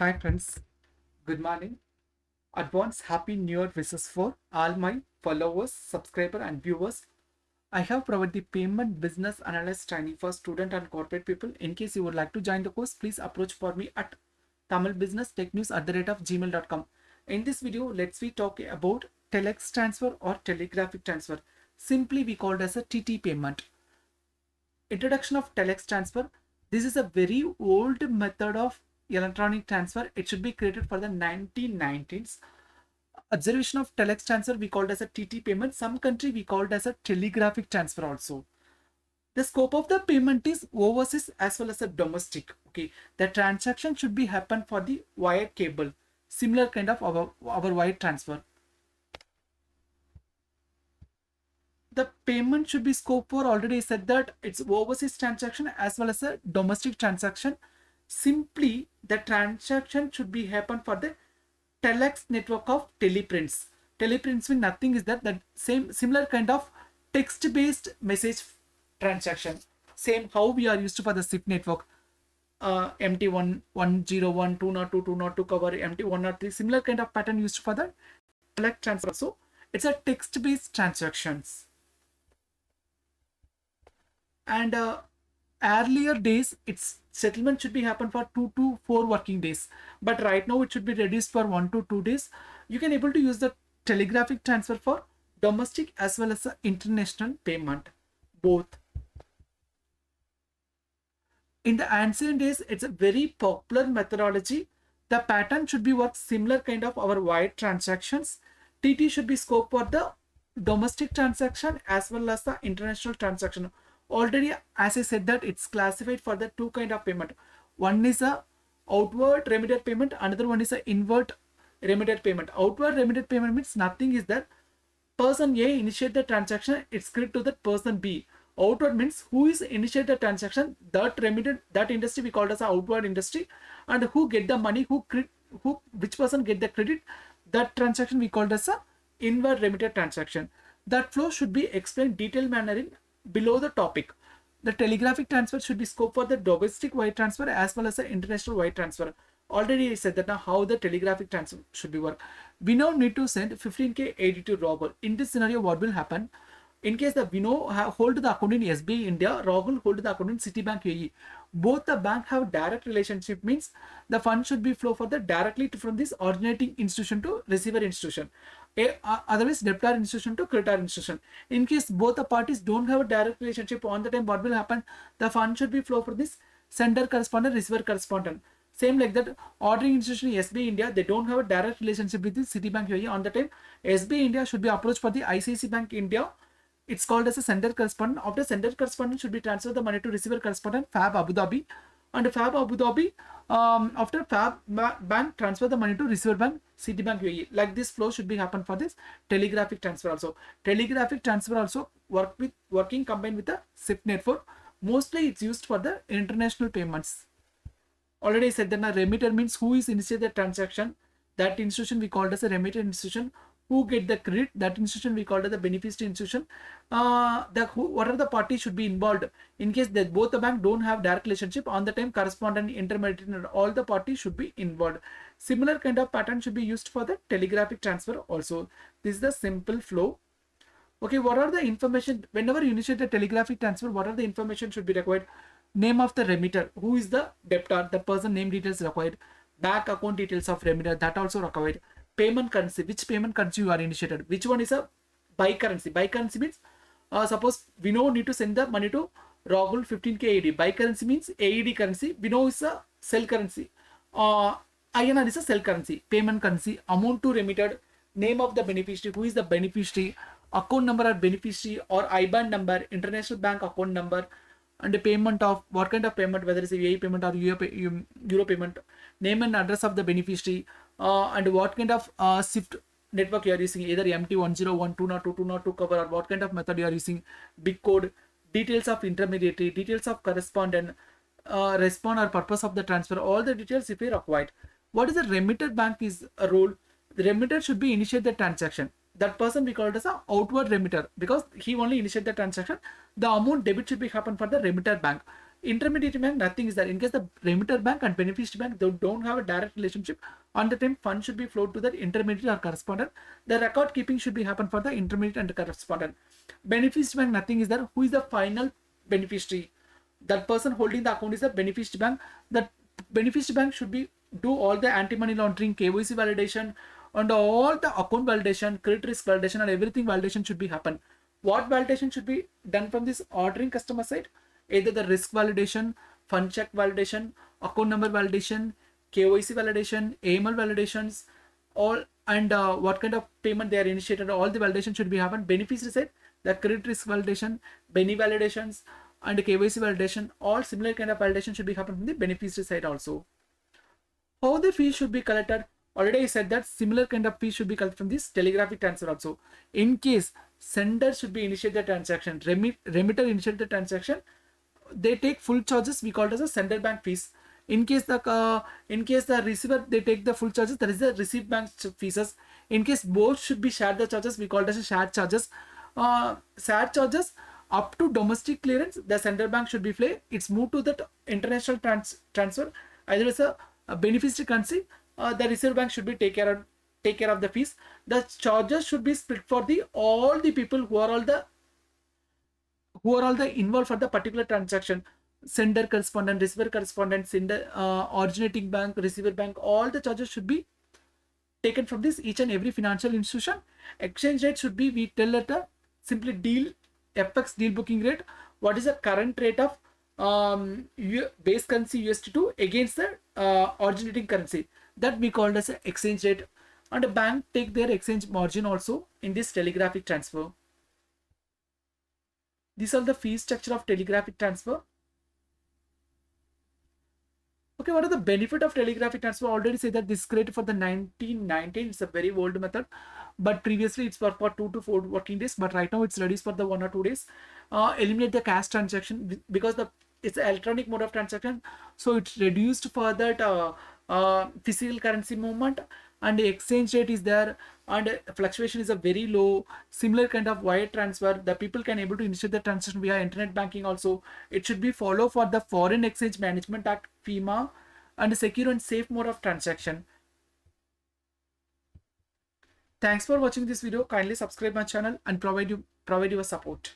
Hi friends, good morning. Advance happy new year wishes for all my followers, subscribers and viewers. I have provided the payment business analyst training for student and corporate people. In case you would like to join the course, please approach for me at tamilbusinesstechnews@gmail.com. In this video, let's we talk about Telex Transfer or Telegraphic Transfer. Simply we called as a TT payment. Introduction of Telex Transfer. This is a very old method of electronic transfer. It should be created for the 1990s. Observation of Telex Transfer we called as a TT payment. Some country we called as a telegraphic transfer also. The scope of the payment is overseas as well as a domestic. Okay, the transaction should be happen for the wire cable. Similar kind of our wire transfer. The payment should be scope for, already said that it's overseas transaction as well as a domestic transaction. Simply the transaction should be happen for the telex network of teleprints. Teleprints mean nothing is that same similar kind of text based message transaction, same how we are used to for the SIP network. MT1 101 202 202 cover MT 103, similar kind of pattern used for the telex transfer. So it's a text based transactions. And earlier days its settlement should be happen for 2 to 4 working days, but right now it should be reduced for 1 to 2 days. You can able to use the telegraphic transfer for domestic as well as international payment, both. In the ancient days, it's a very popular methodology. The pattern should be work similar kind of our wire transactions. TT should be scope for the domestic transaction as well as the international transaction. Already, as I said, that it's classified for the two kind of payment. One is a outward remitted payment, another one is a inward remitted payment. Outward remitted payment means nothing is that person A initiate the transaction, it's credited to that person B. Outward means who is initiate the transaction, that remitted, that industry we call as a outward industry, and who get the money, which person get the credit, that transaction we called as a inward remitted transaction. That flow should be explained detailed manner in below the topic. The telegraphic transfer should be scope for the domestic wire transfer as well as the international wire transfer. Already I said that now how the telegraphic transfer should be work. We now need to send 15k AD to Rahul. In this scenario, what will happen? In case the Vino hold the account in SBI India, Rahul hold the account in Citibank UAE. Both the bank have direct relationship, means the fund should be flow for the directly from this originating institution to receiver institution. Otherwise debtor institution to creditor institution. In case both the parties don't have a direct relationship, on the time what will happen? The fund should be flow for this sender correspondent, receiver correspondent. Same like that, ordering institution SBI India, they don't have a direct relationship with the Citibank UAE. On the time, SBI India should be approached for the ICICI Bank India. It's called as a sender correspondent. After sender correspondent should be transfer the money to receiver correspondent, FAB Abu Dhabi. And FAB Abu Dhabi, after FAB bank transfer the money to receiver bank, Citibank UAE. Like this flow should be happen for this telegraphic transfer also. Telegraphic transfer also working combined with the SIP network. Mostly it's used for the international payments. Already said that a remitter means who is initiated the transaction. That institution we called as a remitter institution. Who get the credit, that institution we called as the beneficiary institution. What are the parties should be involved. In case that both the bank don't have direct relationship, on the time correspondent, intermediary, and all the parties should be involved. Similar kind of pattern should be used for the telegraphic transfer also. This is the simple flow. Okay, what are the information whenever you initiate the telegraphic transfer? What are the information should be required? Name of the remitter, who is the debtor, the person name details required. Bank account details of remitter, that also required. Payment currency, which payment currency you are initiated, which one is a buy currency. Buy currency means suppose we know need to send the money to Rahul 15k AED. Buy currency means AED currency. We know is a sell currency. INR is a sell currency. Payment currency, amount to remitted, name of the beneficiary, who is the beneficiary, account number of beneficiary or IBAN number, international bank account number, and the payment of what kind of payment, whether it's a UAE payment or Euro payment, name and address of the beneficiary, and what kind of SIFT network you are using, either MT101, 202, 202 cover, or what kind of method you are using, big code, details of intermediary, details of correspondent, respond or purpose of the transfer, all the details if you required. What is the remitter bank is a role? The remitter should be initiate the transaction. That person we call it as a outward remitter because he only initiate the transaction. The amount debit should be happen for the remitter bank. Intermediary bank, nothing is there. In case the remitter bank and beneficiary bank, they don't have a direct relationship, on the time fund should be flowed to the intermediary or correspondent. The record keeping should be happen for the intermediate and the correspondent. Beneficiary bank, nothing is there. Who is the final beneficiary? That person holding the account is the beneficiary bank. That beneficiary bank should be do all the anti-money laundering, KYC validation, and all the account validation, credit risk validation, and everything validation should be happen. What validation should be done from this ordering customer side? Either the risk validation, fund check validation, account number validation, KYC validation, AML validations, all, and what kind of payment they are initiated, all the validation should be happen. Beneficiary side, the credit risk validation, Benny validations, and KYC validation, all similar kind of validation should be happen from the beneficiary side also. How the fees should be collected? Already I said that similar kind of fees should be collected from this telegraphic transfer also. In case sender should be initiate the transaction, remitter initiate the transaction, they take full charges, we call it as a sender bank fees. In case the receiver, they take the full charges, that is the receive bank fees. In case both should be shared the charges, we call it as a shared charges. Shared charges up to domestic clearance, the sender bank should be play. It's moved to the international transfer. Either it's a beneficiary currency, the reserve bank should be take care of the fees. The charges should be split for the all the people who are all the involved for the particular transaction. Sender correspondent, receiver correspondent, sender, originating bank, receiver bank, all the charges should be taken from this each and every financial institution. Exchange rate should be, we tell at a simply deal FX deal booking rate. What is the current rate of base currency USD2 against the originating currency? That we called as an exchange rate. And a bank take their exchange margin also in this telegraphic transfer. These are the fee structure of telegraphic transfer. Okay, what are the benefit of telegraphic transfer? Already say that this is created for the 1919. It's a very old method, but previously it's for 2 to 4 working days. But right now it's ready for the 1 or 2 days. Eliminate the cash transaction because it's an electronic mode of transaction, so it's reduced for that physical currency movement, and the exchange rate is there, and fluctuation is a very low. Similar kind of wire transfer, the people can able to initiate the transaction via internet banking also. It should be follow for the Foreign Exchange Management Act, FEMA, and secure and safe mode of transaction. Thanks for watching this video. Kindly subscribe my channel and provide your support.